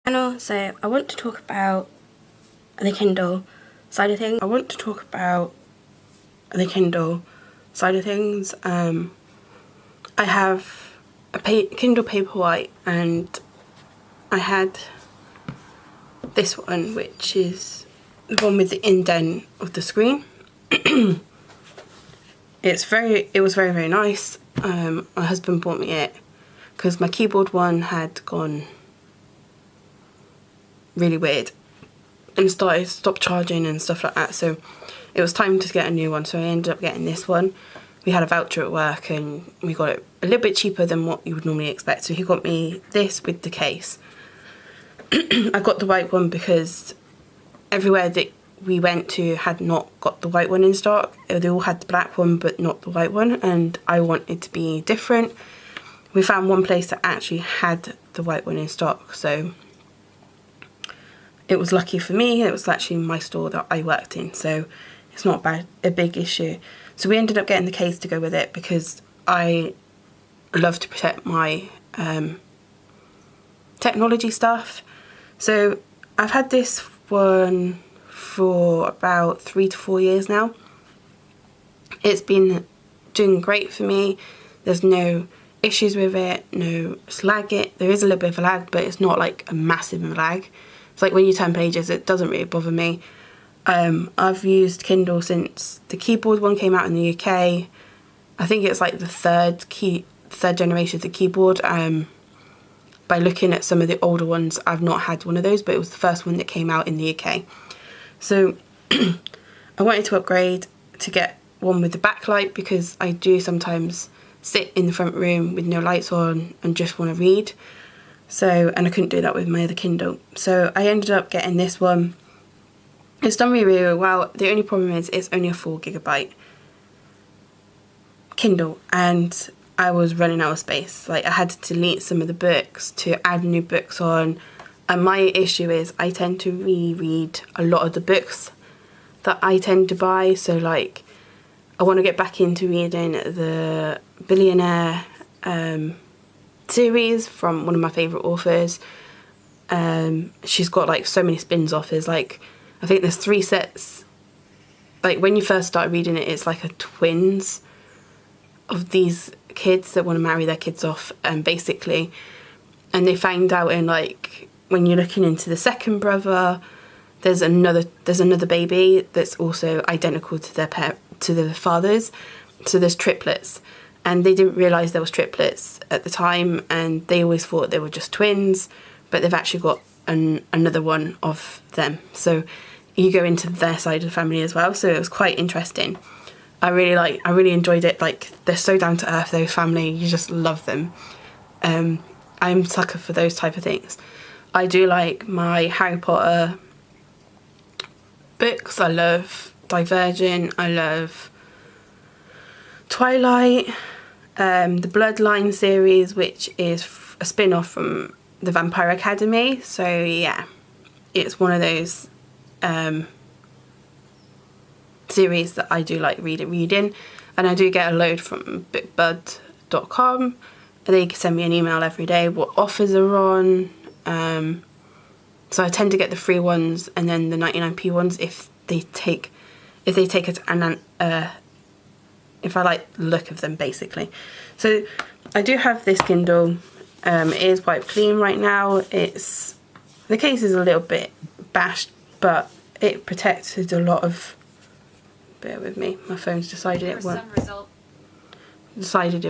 So I want to talk about the Kindle side of things. I have a Kindle Paperwhite, and I had this one, which is the one with the indent of the screen. It was very nice. My husband bought me it because my keyboard one had gone really weird and stopped charging and stuff like that, so it was time to get a new one. So I ended up getting this one. We had a voucher at work and we got it a little bit cheaper than what you would normally expect, so he got me this with the case. I got the white one because everywhere that we went to had not got the white one in stock. They all had the black one but not the white one, and I wanted to be different. We found one place that actually had the white one in stock, so it was lucky for me. It was actually my store that I worked in, so it's not a big issue. So we ended up getting the case to go with it because I love to protect my technology stuff. So I've had this one for about 3 to 4 years now. It's been doing great for me. There's no issues with it, no lag. There is a little bit of a lag, but it's not like a massive lag. It's like when you turn pages, it doesn't really bother me. I've used Kindle since the keyboard one came out in the UK. I think it's like the third generation of the keyboard. By looking at some of the older ones, I've not had one of those, but it was the first one that came out in the UK. So I wanted to upgrade to get one with the backlight because I do sometimes sit in the front room with no lights on and just want to read. So, and I couldn't do that with my other Kindle. So I ended up getting this one. It's done really well. The only problem is it's only a 4GB Kindle, and I was running out of space. Like, I had to delete some of the books to add new books on. And my issue is I tend to reread a lot of the books that I tend to buy. So like, I want to get back into reading the Billionaire series from one of my favourite authors. She's got like so many spin-offs. There's like, I think there's 3 sets. Like when you first start reading it, it's like a twins of these kids that want to marry their kids off, basically. And they find out in like, when you're looking into the second brother, there's another baby that's also identical to their fathers. So there's triplets. And they didn't realise there was triplets at the time, and they always thought they were just twins, but they've actually got another one of them. So you go into their side of the family as well. So it was quite interesting. I really enjoyed it. Like, they're so down to earth, those family. You just love them. I'm a sucker for those type of things. I do like my Harry Potter books. I love Divergent. I love Twilight. The Bloodline series, which is a spin-off from the Vampire Academy. So yeah, it's one of those series that I do like reading, and I do get a load from bookbud.com, and they send me an email every day what offers are on. So I tend to get the free ones and then the 99p ones if I like the look of them, basically. So I do have this Kindle. It is quite clean right now. The case is a little bit bashed, but it protected a lot of. Bear with me. My phone's decided it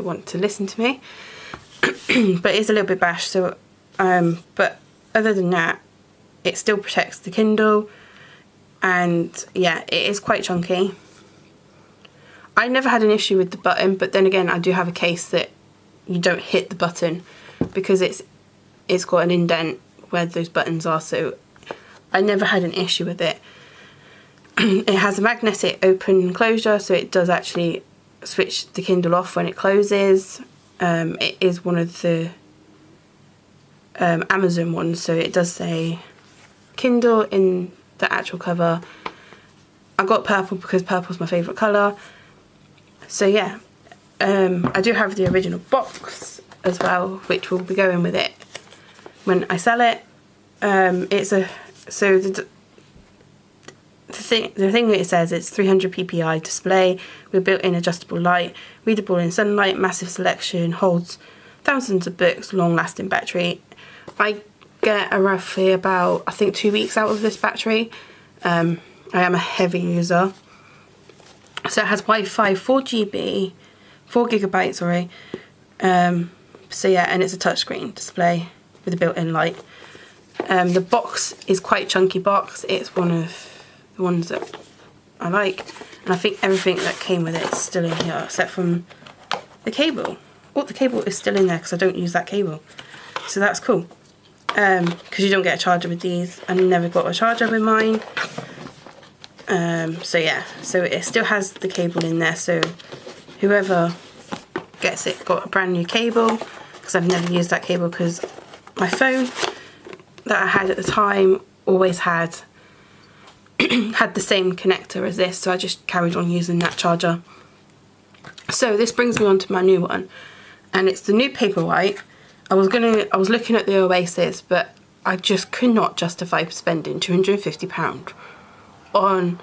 wants to listen to me. But it's a little bit bashed. So, but other than that, it still protects the Kindle, and yeah, it is quite chunky. I never had an issue with the button, but then again, I do have a case that you don't hit the button because it's got an indent where those buttons are, so I never had an issue with it. It has a magnetic open closure, so it does actually switch the Kindle off when it closes. It is one of the Amazon ones, so it does say Kindle in the actual cover. I got purple because purple's my favourite colour. So yeah, I do have the original box as well, which will be going with it when I sell it. it's a, so the thing that it says, it's 300 ppi display with built-in adjustable light, readable in sunlight, massive selection, holds thousands of books, long-lasting battery. I get a roughly about, I think, 2 weeks out of this battery. I am a heavy user. So it has Wi-Fi, 4 gigabytes, sorry. So yeah, and it's a touchscreen display with a built-in light. The box is quite a chunky box. It's one of the ones that I like, and I think everything that came with it is still in here except from the cable. Oh, the cable is still in there because I don't use that cable, so that's cool. Because you don't get a charger with these. I never got a charger with mine. So yeah, so it still has the cable in there, so whoever gets it got a brand new cable, because I've never used that cable because my phone that I had at the time always had the same connector as this, so I just carried on using that charger. So this brings me on to my new one, and it's the new Paperwhite. I was looking at the Oasis, but I just could not justify spending £250 on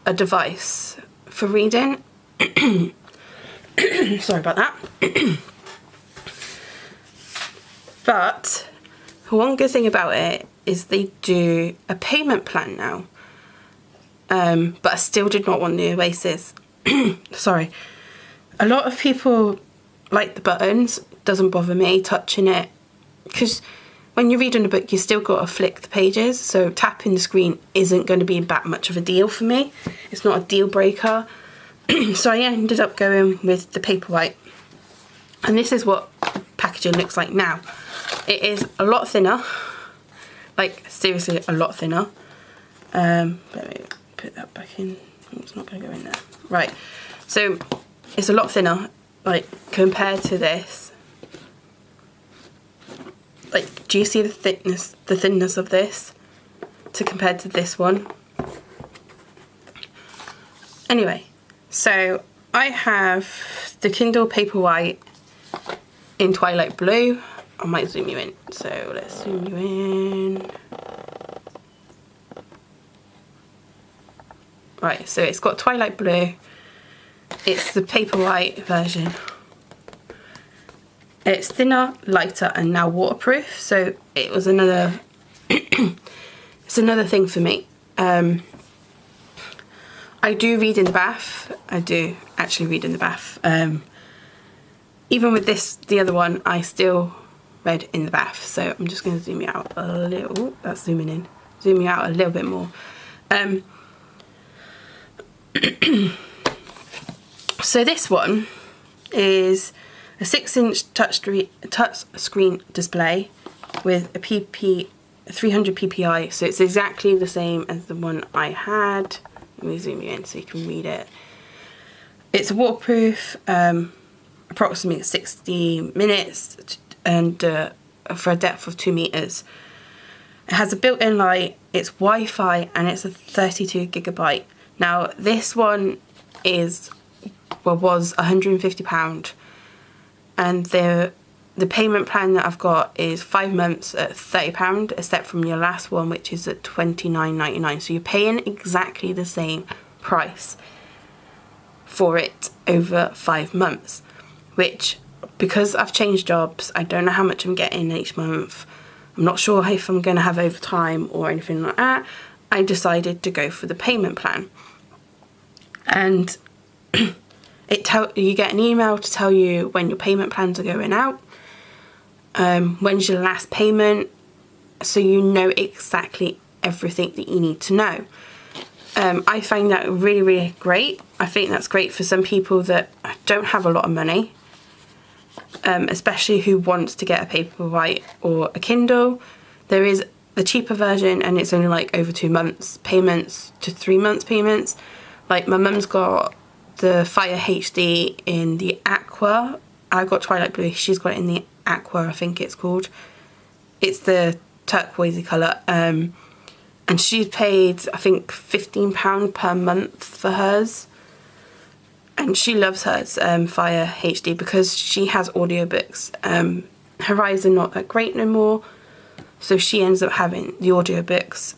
a device for reading. Sorry about that. But one good thing about it is they do a payment plan now. But I still did not want the Oasis. Sorry. A lot of people like the buttons. Doesn't bother me touching it, because when you're reading a book, you still got to flick the pages, so tapping the screen isn't going to be that much of a deal for me. It's not a deal breaker. So I ended up going with the Paperwhite, and this is what packaging looks like now. It is a lot thinner, like seriously a lot thinner. Let me put that back in. It's not going to go in there. Right, so it's a lot thinner, like compared to this. Like, do you see the thinness of this to compared to this one? Anyway, so I have the Kindle Paperwhite in Twilight Blue. I might zoom you in, so let's zoom you in. Right, so it's got Twilight Blue. It's the Paperwhite version. It's thinner, lighter, and now waterproof. So it was another. It's another thing for me. I do read in the bath. I do actually read in the bath. Even with the other one, I still read in the bath. So I'm just going to zoom you out a little. Ooh, that's zooming in. Zoom you out a little bit more. So this one is a 6-inch touch screen display with a 300 ppi, so it's exactly the same as the one I had. Let me zoom you in so you can read it. It's waterproof, approximately 60 minutes, and for a depth of 2 meters. It has a built-in light, it's Wi-Fi, and it's a 32 gigabyte. Now this one was £150. And the payment plan that I've got is 5 months at £30, except from your last one, which is at £29.99. So you're paying exactly the same price for it over 5 months, which, because I've changed jobs, I don't know how much I'm getting each month. I'm not sure if I'm going to have overtime or anything like that. I decided to go for the payment plan. And you get an email to tell you when your payment plans are going out, when's your last payment, so you know exactly everything that you need to know. I find that really, really great. I think that's great for some people that don't have a lot of money, especially who wants to get a Paperwhite or a Kindle. There is the cheaper version, and it's only like over 2 months payments to 3 months payments. Like my mum's got the Fire HD in the Aqua. I got Twilight Blue. She's got it in the Aqua, I think it's called. It's the turquoisey colour. And she paid, I think, £15 per month for hers. And she loves hers, Fire HD, because she has audiobooks. Horizon not that great no more. so she ends up having the audiobooks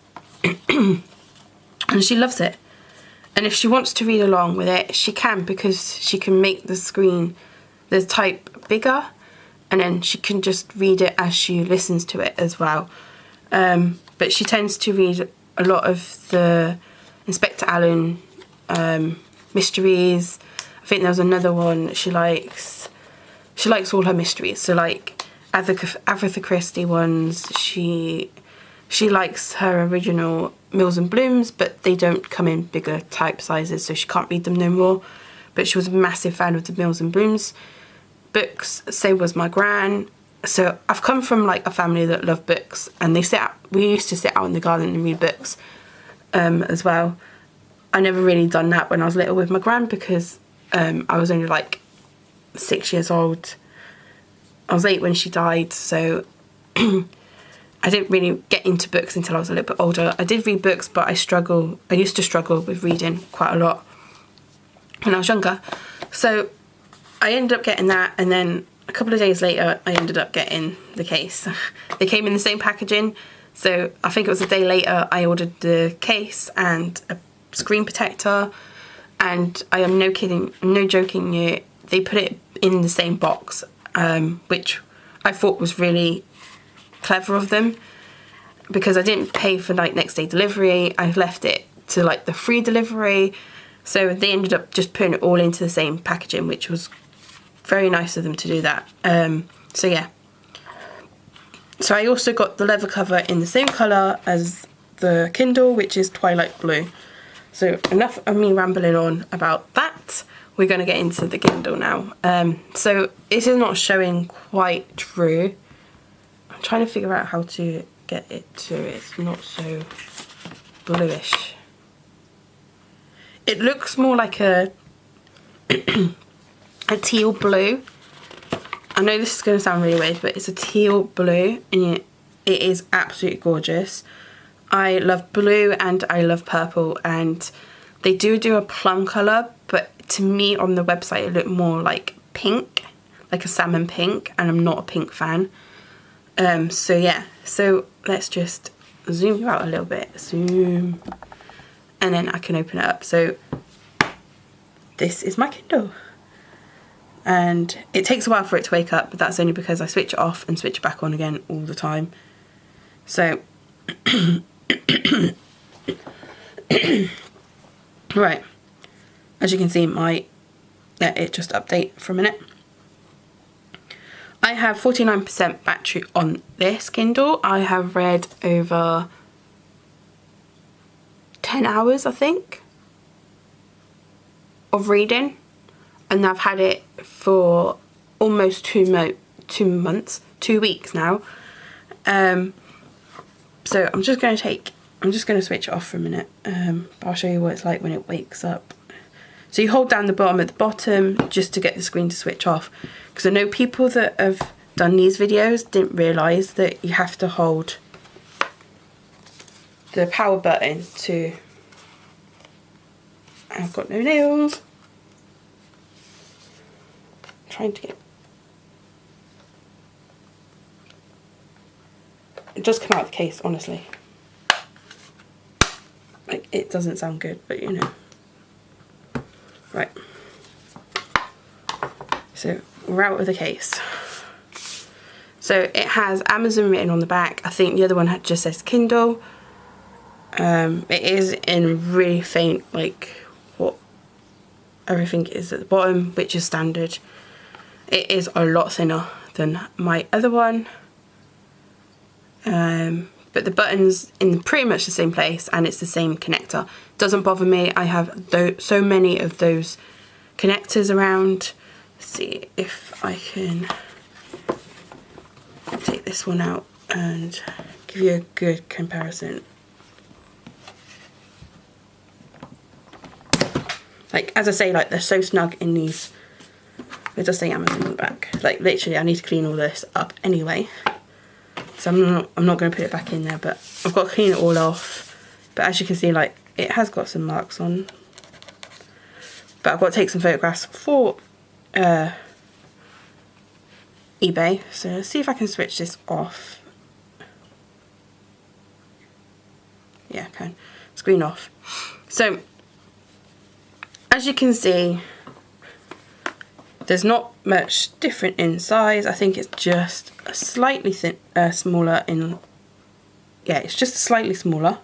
and she loves it. And if she wants to read along with it, she can, because she can make the screen, the type bigger, and then she can just read it as she listens to it as well. But she tends to read a lot of the Inspector Allen mysteries. I think there was another one that she likes. She likes all her mysteries. So like Agatha Christie ones, she likes her original Mills and Blooms, but they don't come in bigger type sizes, so she can't read them no more. But she was a massive fan of the Mills and Blooms books. So was my gran. So I've come from like a family that love books, and we used to sit out in the garden and read books as well. I never really done that when I was little with my gran, because I was only like 6 years old. I was 8 when she died, so I didn't really get into books until I was a little bit older. I did read books, but I used to struggle with reading quite a lot when I was younger. So I ended up getting that, and then a couple of days later I ended up getting the case. They came in the same packaging, so I think it was a day later I ordered the case and a screen protector, and I am no kidding, no joking you, they put it in the same box, which I thought was really clever of them, because I didn't pay for like next day delivery. I left it to like the free delivery, so they ended up just putting it all into the same packaging, which was very nice of them to do that. So yeah, so I also got the leather cover in the same colour as the Kindle, which is Twilight blue. So enough of me rambling on about that. We're going to get into the Kindle now. So this is not showing quite true. I'm trying to figure out how to get it so it's not so bluish. It looks more like a teal blue. I know this is going to sound really weird, but it's a teal blue, and it is absolutely gorgeous. I love blue and I love purple, and they do a plum colour, but to me on the website it looked more like pink, like a salmon pink, and I'm not a pink fan. So yeah, so let's just zoom you out a little bit, zoom, and then I can open it up. So this is my Kindle, and it takes a while for it to wake up, but that's only because I switch it off and switch it back on again all the time. So right, as you can see, it just update for a minute. I have 49% battery on this Kindle. I have read over 10 hours, I think, of reading, and I've had it for almost 2 weeks now. So I'm just going to switch it off for a minute. I'll show you what it's like when it wakes up. So you hold down the bottom at the bottom just to get the screen to switch off, because I know people that have done these videos didn't realise that you have to hold the power button to... I've got no nails. I'm trying to get... It does come out of the case, honestly. Like, it doesn't sound good, but you know. Right. So we're out of the case. So it has Amazon written on the back. I think the other one just says Kindle. It is in really faint, like what everything is at the bottom, which is standard. It is a lot thinner than my other one. But the button's in pretty much the same place, and it's the same connector. Doesn't bother me. I have so many of those connectors around. Let's see if I can take this one out and give you a good comparison. Like, as I say, like, they're so snug in these. It does say Amazon on the back. Like, literally, I need to clean all this up anyway. So I'm not going to put it back in there, but I've got to clean it all off. But as you can see, like, it has got some marks on. But I've got to take some photographs for eBay. So let's see if I can switch this off. yeah, can screen off. So as you can see, there's not much different in size. I think it's just a slightly smaller in, yeah, it's just slightly smaller,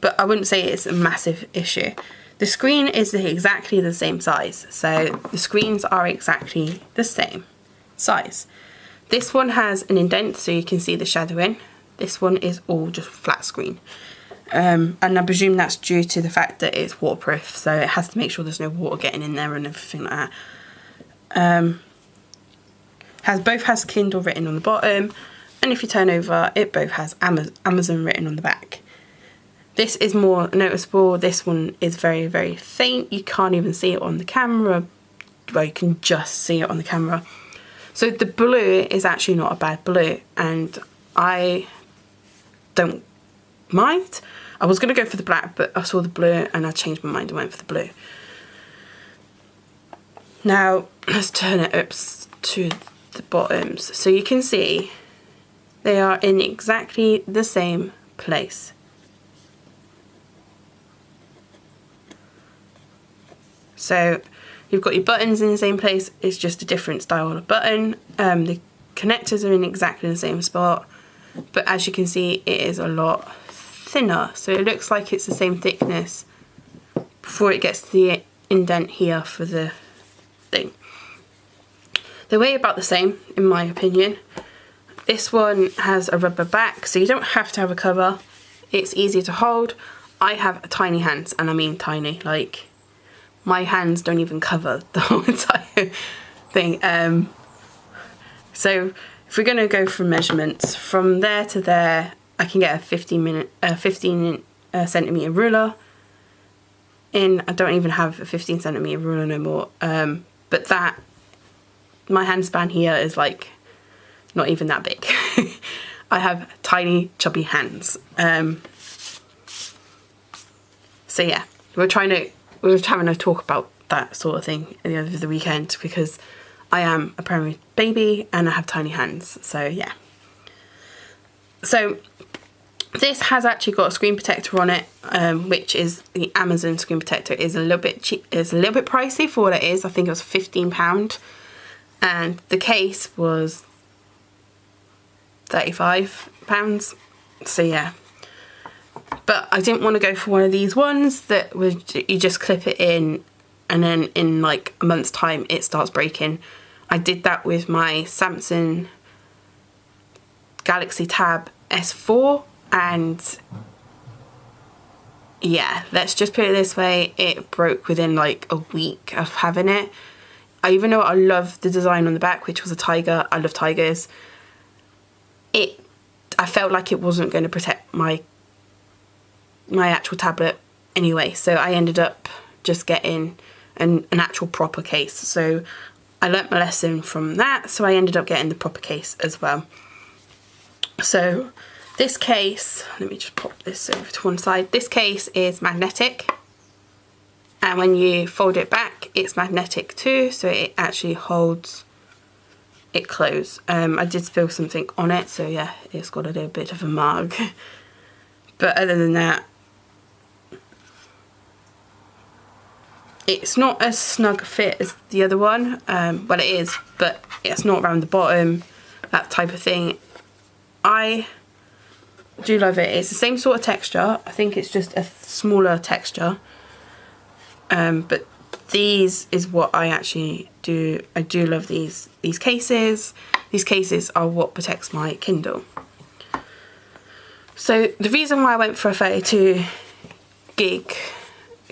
but I wouldn't say it's a massive issue. The screen is exactly the same size, so the screens are exactly the same size. This one has an indent so you can see the shadowing. This one is all just flat screen. And I presume that's due to the fact that it's waterproof, so it has to make sure there's no water getting in there and everything like that. Both has Kindle written on the bottom, and if you turn over, it both has Amazon written on the back. This is more noticeable. This one is very, very faint. You can't even see it on the camera. Well, you can just see it on the camera. So the blue is actually not a bad blue, and I don't mind. I was going to go for the black, but I saw the blue and I changed my mind and went for the blue. Now, let's turn it up to the bottoms. So you can see they are in exactly the same place. So you've got your buttons in the same place, it's just a different style of button. The connectors are in exactly the same spot, but as you can see, it is a lot thinner. So it looks like it's the same thickness before it gets to the indent here for the thing. They weigh about the same, in my opinion. This one has a rubber back, so you don't have to have a cover. It's easy to hold. I have tiny hands, and I mean tiny, like my hands don't even cover the whole entire thing. So if we're going to go from measurements, from there to there, I can get a 15 centimetre ruler in. I don't even have a 15 centimetre ruler no more. But that, my hand span here is like not even that big. I have tiny chubby hands. So yeah, we were having a talk about that sort of thing at the end of the weekend, because I am a primary baby and I have tiny hands, so yeah. So this has actually got a screen protector on it, which is the Amazon screen protector. Is a little bit cheap. It's a little bit pricey for what it is. I think it was £15, and the case was £35. So yeah. But I didn't want to go for one of these ones that would, you just clip it in and then in like a month's time it starts breaking. I did that with my Samsung Galaxy Tab S4, and yeah, let's just put it this way, it broke within like a week of having it. Even though I love the design on the back, which was a tiger, I love tigers, I felt like it wasn't going to protect my actual tablet anyway, so I ended up just getting an actual proper case. So I learnt my lesson from that, so I ended up getting the proper case as well. So this case, let me just pop this over to one side. This case is magnetic, and when you fold it back, it's magnetic too, so it actually holds it closed. I did spill something on it, so yeah, it's got a little bit of a mark. But other than that, it's not as snug a fit as the other one. Well, it is, but it's not around the bottom, that type of thing. I do love it. It's the same sort of texture. I think it's just a smaller texture. But these is what I actually do. I do love these cases. These cases are what protects my Kindle. So the reason why I went for a 32 gig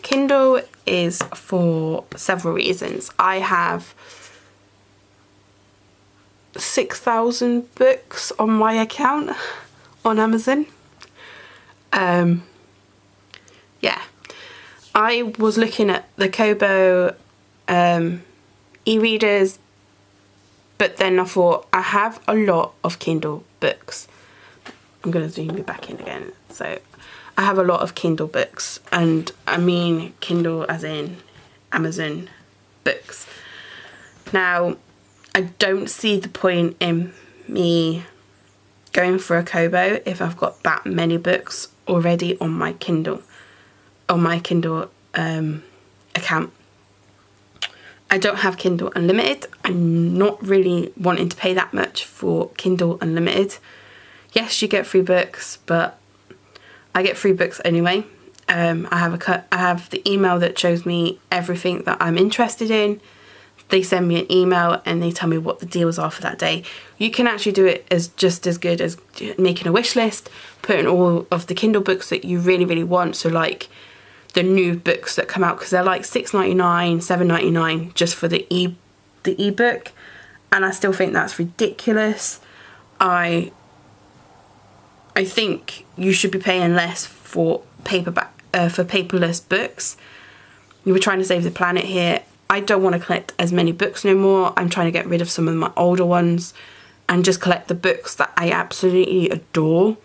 Kindle is for several reasons. I have 6,000 books on my account on Amazon. Yeah, I was looking at the Kobo e-readers, but then I thought I have a lot of Kindle books. I'm going to zoom you back in again. So I have a lot of Kindle books, and I mean Kindle as in Amazon books. Now, I don't see the point in me going for a Kobo if I've got that many books already on my Kindle account. I don't have Kindle Unlimited. I'm not really wanting to pay that much for Kindle Unlimited. Yes, you get free books, but I get free books anyway. I have the email that shows me everything that I'm interested in. They send me an email and they tell me what the deals are for that day. You can actually do it as just as good as making a wish list, putting all of the Kindle books that you really, really want. So like the new books that come out, because they're like $6.99, $7.99 just for the ebook, and I still think that's ridiculous. I think you should be paying less for paperless books. You were trying to save the planet here. I don't want to collect as many books no more. I'm trying to get rid of some of my older ones and just collect the books that I absolutely adore.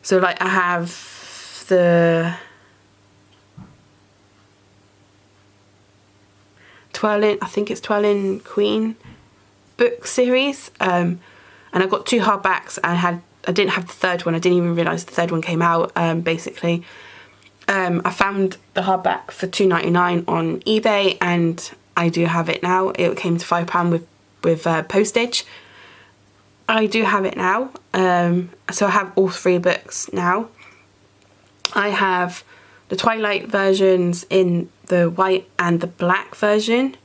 So like I have the Twilight Queen book series, and I got 2 hardbacks. I didn't have the third one. I didn't even realise the third one came out. Basically, I found the hardback for $2.99 on eBay, and I do have it now. It came to £5 with postage. I do have it now. So I have all 3 books now. I have the Twilight versions in the white and the black version.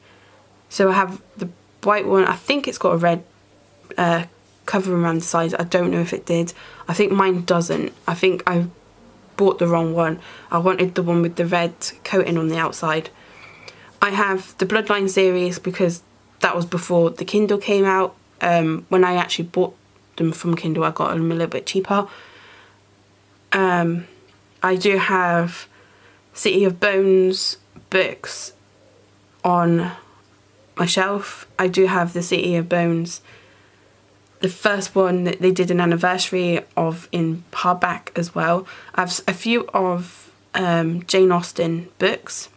So I have the white one. I think it's got a red cover around the sides. I don't know if it did. I think mine doesn't. I think I bought the wrong one. I wanted the one with the red coating on the outside. I have the Bloodline series because that was before the Kindle came out. When I actually bought them from Kindle, I got them a little bit cheaper. I do have City of Bones books on my shelf. I do have the City of Bones, the first one that they did an anniversary of in hardback as well. I have a few of Jane Austen books.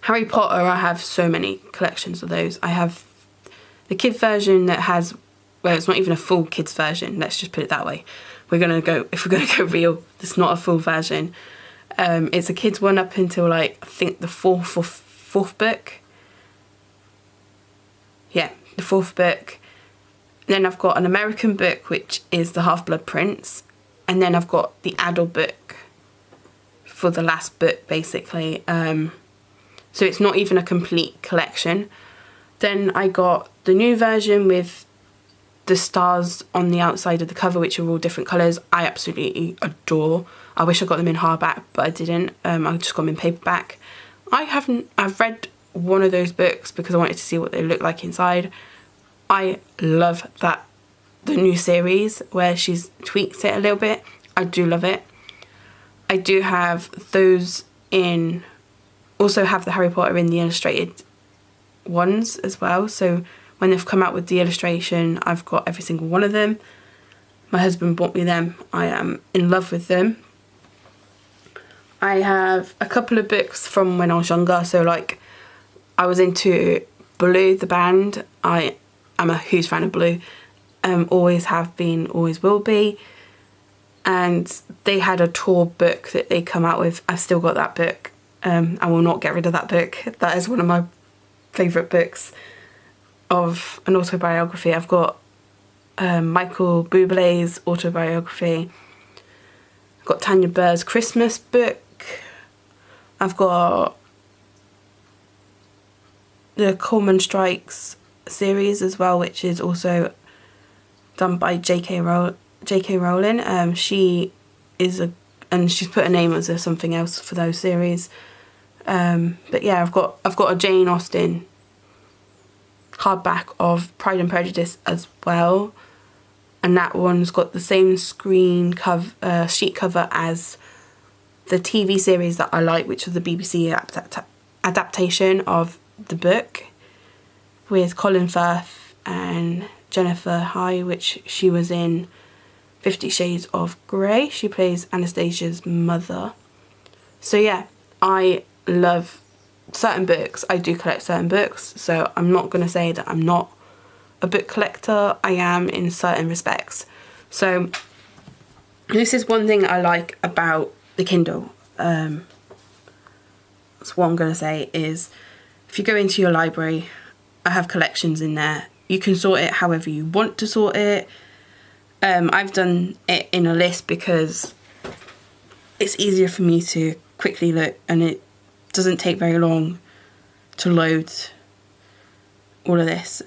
Harry Potter, I have so many collections of those. I have the kid version that has, well, it's not even a full kids version, let's just put it that way. If we're gonna go real, it's not a full version. It's a kids one up until like I think the fourth book. Yeah, the 4th book. Then I've got an American book, which is the Half-Blood Prince, and then I've got the adult book for the last book, basically. So it's not even a complete collection. Then I got the new version with the stars on the outside of the cover, which are all different colours. I absolutely adore. I wish I got them in hardback, but I didn't. I just got them in paperback. I've read one of those books because I wanted to see what they look like inside. I love the new series where she's tweaked it a little bit. I do love it. I do have those also have the Harry Potter in the illustrated ones as well. So when they've come out with the illustration, I've got every single one of them. My husband bought me them. I am in love with them. I have a couple of books from when I was younger. So like I was into Blue, the band. I am a huge fan of Blue. Always have been, always will be. And they had a tour book that they come out with. I've still got that book. I will not get rid of that book. That is one of my favourite books of an autobiography. I've got Michael Bublé's autobiography. I've got Tanya Burr's Christmas book. I've got the Coleman Strikes series as well, which is also done by J.K. Rowling. She is and she's put a name as something else for those series. But yeah, I've got a Jane Austen hardback of Pride and Prejudice as well, and that one's got the same sheet cover as the TV series that I like, which was the BBC adaptation of the book with Colin Firth and Jennifer High, which she was in 50 Shades of Grey. She plays Anastasia's mother. So yeah, I love certain books. I do collect certain books, so I'm not going to say that I'm not a book collector, I am in certain respects. So this is one thing I like about the Kindle. That's what I'm going to say is, if you go into your library, I have collections in there. You can sort it however you want to sort it. I've done it in a list because it's easier for me to quickly look, and it doesn't take very long to load all of this.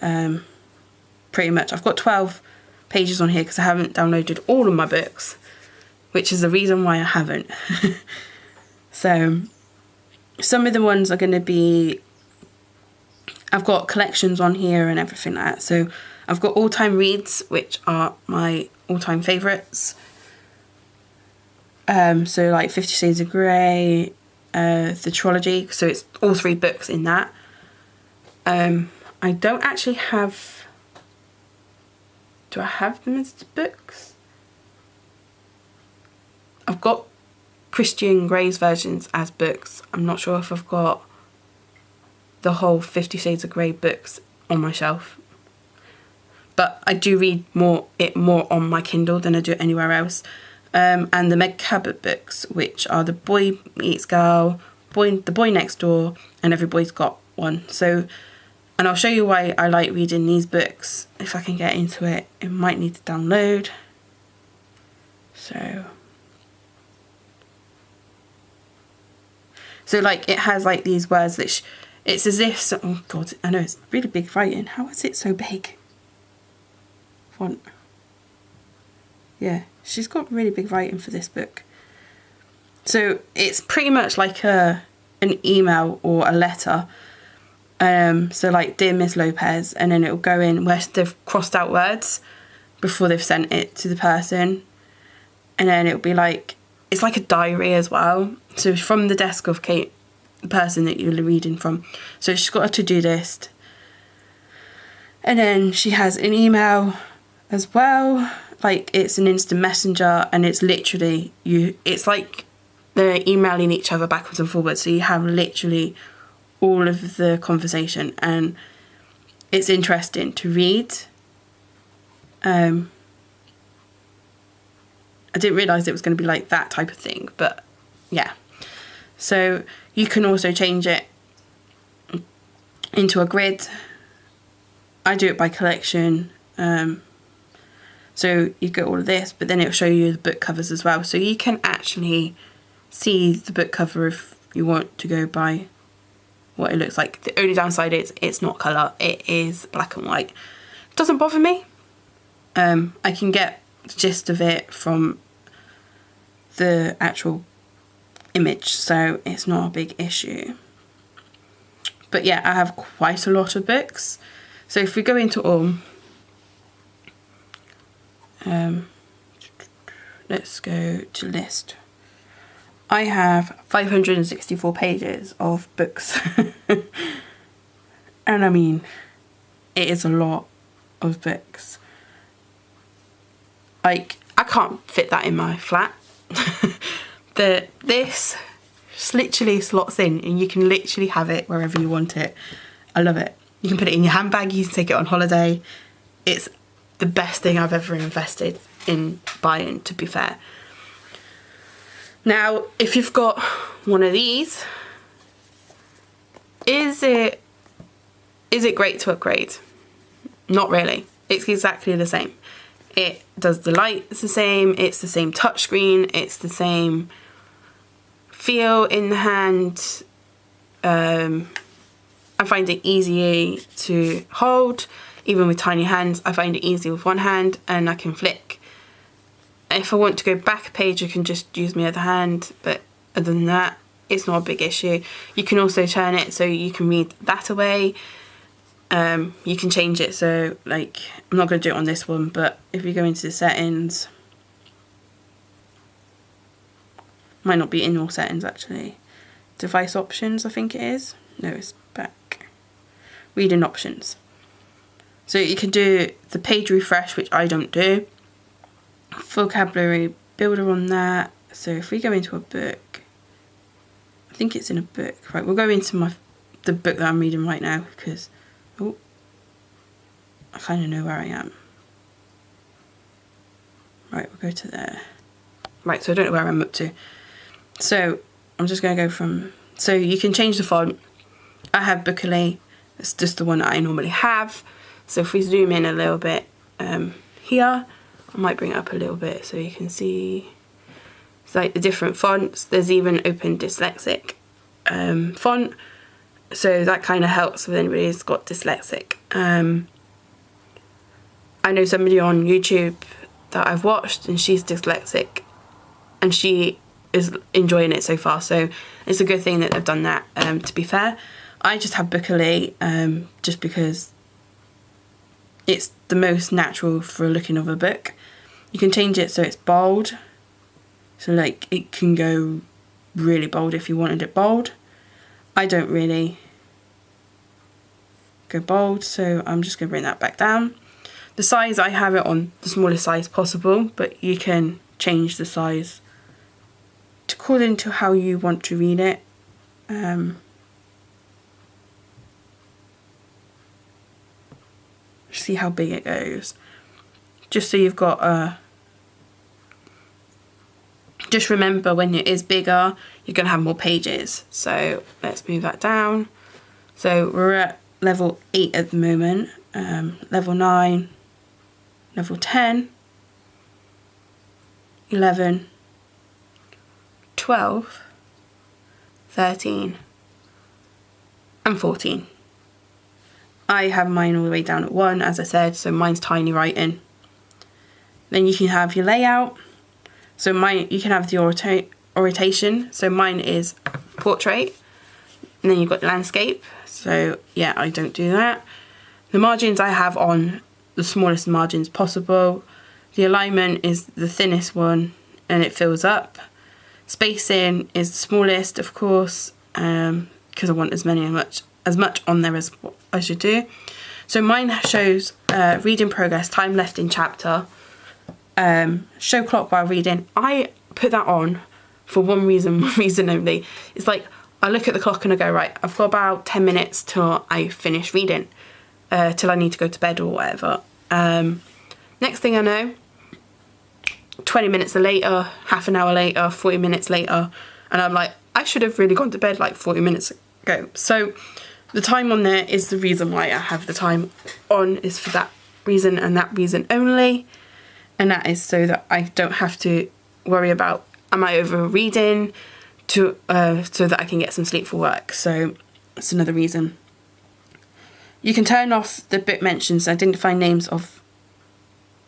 Pretty much I've got 12 pages on here because I haven't downloaded all of my books, which is the reason why I haven't. So some of the ones are going to be, I've got collections on here and everything like that. So I've got all-time reads, which are my all-time favourites. So like 50 Shades of Grey, the trilogy, so it's all 3 books in that. I don't actually have, do I have them as books? I've got Christian Grey's versions as books. I'm not sure if I've got the whole 50 Shades of Grey books on my shelf. But I do read more on my Kindle than I do anywhere else. And the Meg Cabot books, which are The Boy Meets Girl, The Boy Next Door, and Every Boy's Got One. So, and I'll show you why I like reading these books. If I can get into it, it might need to download. So like it has like these words that it's as if, oh god, I know it's really big writing. How is it so big? Font. Yeah, she's got really big writing for this book. So it's pretty much like an email or a letter. So like, Dear Miss Lopez, and then it'll go in where they've crossed out words before they've sent it to the person. And then it'll be like, it's like a diary as well. So from the desk of Kate, the person that you're reading from. So she's got a to-do list. And then she has an email as well. Like, it's an instant messenger, and it's literally it's like they're emailing each other backwards and forwards. So you have literally all of the conversation, and it's interesting to read. I didn't realise it was going to be like that type of thing, but yeah. So you can also change it into a grid. I do it by collection. So you get all of this, but then it'll show you the book covers as well. So you can actually see the book cover if you want to go by what it looks like. The only downside is it's not colour. It is black and white. It doesn't bother me. I can get the gist of it from the actual image, so it's not a big issue. But yeah, I have quite a lot of books. So if we go into all, let's go to list. I have 564 pages of books. And I mean, it is a lot of books. Like, I can't fit that in my flat. This just literally slots in, and you can literally have it wherever you want it. I love it. You can put it in your handbag, you can take it on holiday. It's the best thing I've ever invested in buying, to be fair. Now, if you've got one of these, is it great to upgrade? Not really. It's exactly the same. It does the light, it's the same touchscreen, it's the same feel in the hand. I find it easy to hold, even with tiny hands. I find it easy with one hand, and I can flick. If I want to go back a page, I can just use my other hand, but other than that, it's not a big issue. You can also turn it so you can read that away. You can change it, so like, I'm not going to do it on this one, but if you go into the settings, might not be in your settings actually, device options I think it is, no it's back, reading options. So you can do the page refresh, which I don't do, vocabulary builder on that. So if we go into a book, I think it's in a book, right, we'll go into the book that I'm reading right now, because I kind of know where I am. Right, we'll go to there. Right, so I don't know where I'm up to. So I'm just going to go from... So you can change the font. I have Bookily. It's just the one that I normally have. So if we zoom in a little bit here, I might bring it up a little bit so you can see... It's like the different fonts. There's even Open Dyslexic font. So that kind of helps with anybody who's got dyslexic. I know somebody on YouTube that I've watched and she's dyslexic and she is enjoying it so far. So it's a good thing that they've done that, to be fair. I just have Bookily just because it's the most natural for a looking of a book. You can change it so it's bold. So like it can go really bold if you wanted it bold. I don't really go bold, so I'm just going to bring that back down. The size, I have it on the smallest size possible, but you can change the size according to how you want to read it. See how big it goes. Just so you've got a... Just remember when it is bigger, you're going to have more pages. So let's move that down. So we're at level 8 at the moment. Level 9, level 10, 11, 12, 13 and 14. I have mine all the way down at 1, as I said, so mine's tiny writing. Then you can have your layout. So mine, you can have the orientation. So mine is portrait. And then you've got landscape. So yeah, I don't do that. The margins I have on the smallest margins possible. The alignment is the thinnest one and it fills up. Spacing is the smallest, of course, because I want as much on there as what I should do. So mine shows reading progress, time left in chapter, show clock while reading. I put that on for one reason only. It's like I look at the clock and I go, right, I've got about 10 minutes till I finish reading, till I need to go to bed or whatever. Next thing I know, 20 minutes later, half an hour later, 40 minutes later, and I'm like, I should have really gone to bed like 40 minutes ago. So the time on there is the reason why I have the time on, is for that reason and that reason only. And that is so that I don't have to worry about, am I over reading, so that I can get some sleep for work. So that's another reason. You can turn off the book mentions, identify names of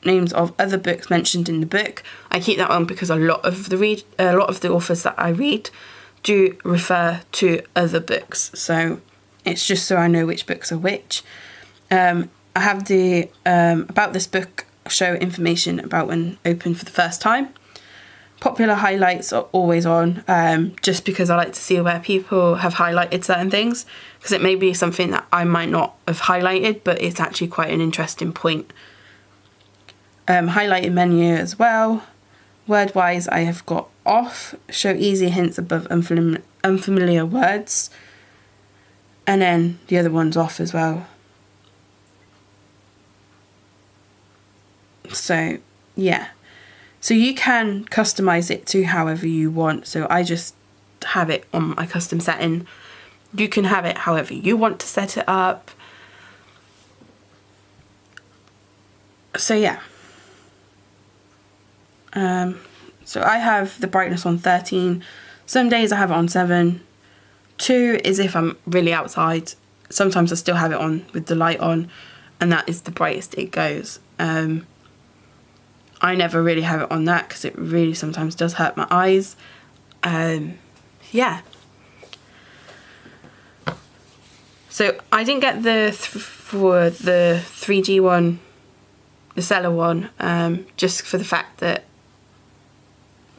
other books mentioned in the book. I keep that on because a lot of the authors that I read do refer to other books. So it's just so I know which books are which. I have the about this book show information about when opened for the first time. Popular highlights are always on, just because I like to see where people have highlighted certain things, because it may be something that I might not have highlighted, but it's actually quite an interesting point. Highlighted menu as well. Word-wise, I have got off, show easy hints above unfamiliar words, and then the other one's off as well. So yeah, so you can customize it to however you want. So I just have it on my custom setting. You can have it however you want to set it up. So yeah. So I have the brightness on 13. Some days I have it on 7. 2 is if I'm really outside. Sometimes I still have it on with the light on, and that is the brightest it goes. I never really have it on that because it really sometimes does hurt my eyes. Yeah. So I didn't get for the 3G one, the seller one, just for the fact that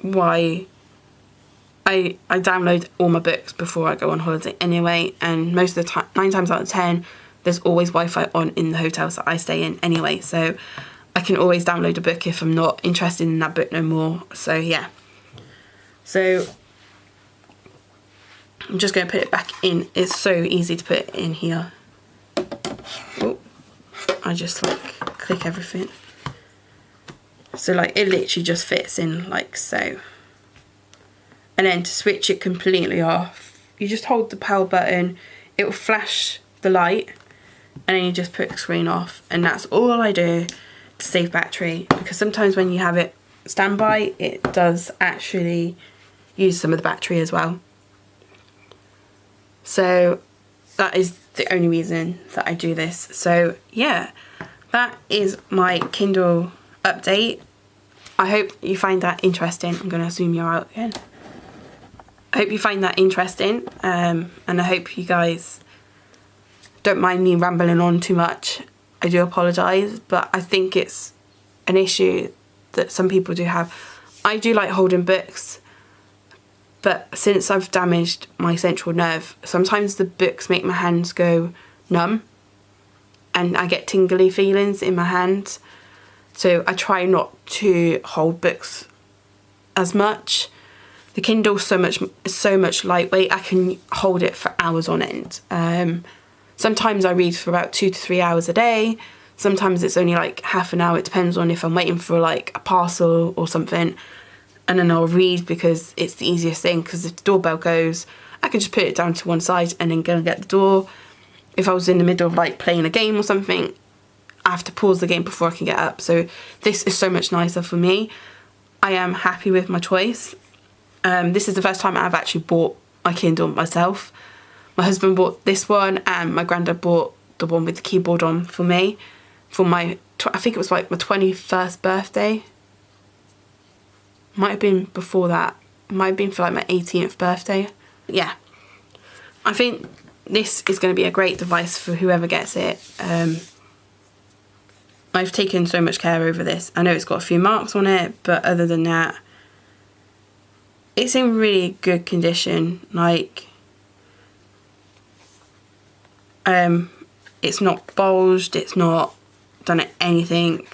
I download all my books before I go on holiday anyway, and most of the time, 9 times out of 10, there's always Wi-Fi on in the hotels that I stay in anyway, so I can always download a book if I'm not interested in that book no more. So yeah. So I'm just going to put it back in. It's so easy to put it in here. Oh. I just like click everything. So like it literally just fits in like so. And then to switch it completely off, you just hold the power button, it will flash the light, and then you just put the screen off. And that's all I do to save battery, because sometimes when you have it standby, it does actually use some of the battery as well. So that is the only reason that I do this. So yeah, that is my Kindle update. I hope you find that interesting. I'm going to zoom you out again. I hope you find that interesting, and I hope you guys don't mind me rambling on too much. I do apologise, but I think it's an issue that some people do have. I do like holding books, but since I've damaged my central nerve, sometimes the books make my hands go numb and I get tingly feelings in my hands. So I try not to hold books as much. The Kindle's so much lightweight, I can hold it for hours on end. Sometimes I read for about 2 to 3 hours a day. Sometimes it's only like half an hour. It depends on if I'm waiting for like a parcel or something. And then I'll read because it's the easiest thing, because if the doorbell goes, I can just put it down to one side and then go and get the door. If I was in the middle of like playing a game or something, I have to pause the game before I can get up. So this is so much nicer for me. I am happy with my choice. This is the first time I've actually bought my Kindle myself. My husband bought this one and my granddad bought the one with the keyboard on for me for my, I think it was like my 21st birthday. Might have been before that. Might have been for like my 18th birthday. Yeah, I think this is going to be a great device for whoever gets it. I've taken so much care over this. I know it's got a few marks on it, but other than that, it's in really good condition. Like, it's not bulged, it's not done anything.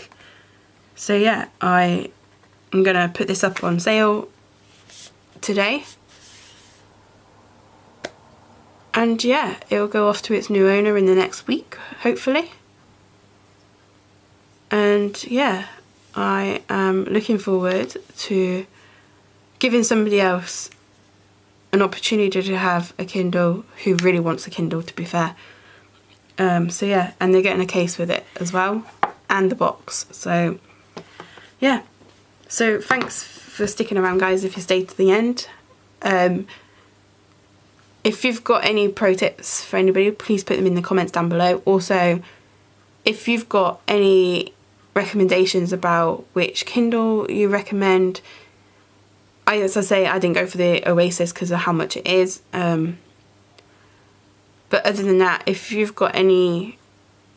So yeah, I'm gonna put this up on sale today. And yeah, it'll go off to its new owner in the next week, hopefully. And yeah, I am looking forward to giving somebody else an opportunity to have a Kindle who really wants a Kindle, to be fair. So yeah, and they're getting a case with it as well, and the box. So yeah, so thanks for sticking around, guys, if you stayed to the end. If you've got any pro tips for anybody, please put them in the comments down below. Also, if you've got any recommendations about which Kindle you recommend, as I say, I didn't go for the Oasis because of how much it is. But other than that, if you've got any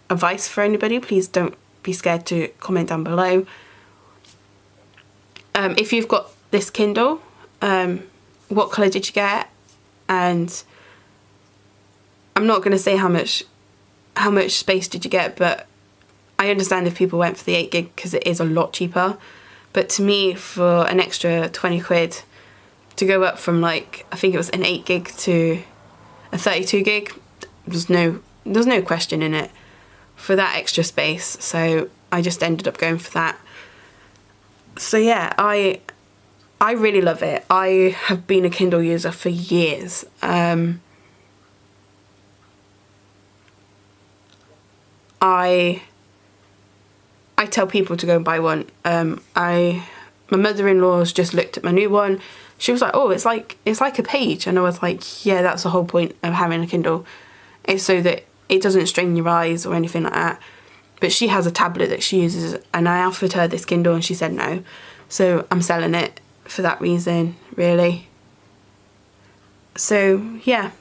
advice for anybody, please don't be scared to comment down below. If you've got this Kindle, what colour did you get? And I'm not going to say how much space did you get, but I understand if people went for the 8 gig because it is a lot cheaper. But to me, for an extra 20 quid to go up from like, I think it was an 8 gig to a 32 gig, there's no question in it for that extra space. So I just ended up going for that. So yeah, I really love it. I have been a Kindle user for years. I tell people to go and buy one. My mother-in-law's just looked at my new one. She was like, "Oh, it's like a page," and I was like, "Yeah, that's the whole point of having a Kindle. It's so that it doesn't strain your eyes or anything like that." But she has a tablet that she uses, and I offered her this Kindle, and she said no. So I'm selling it for that reason, really. So yeah,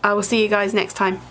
I will see you guys next time.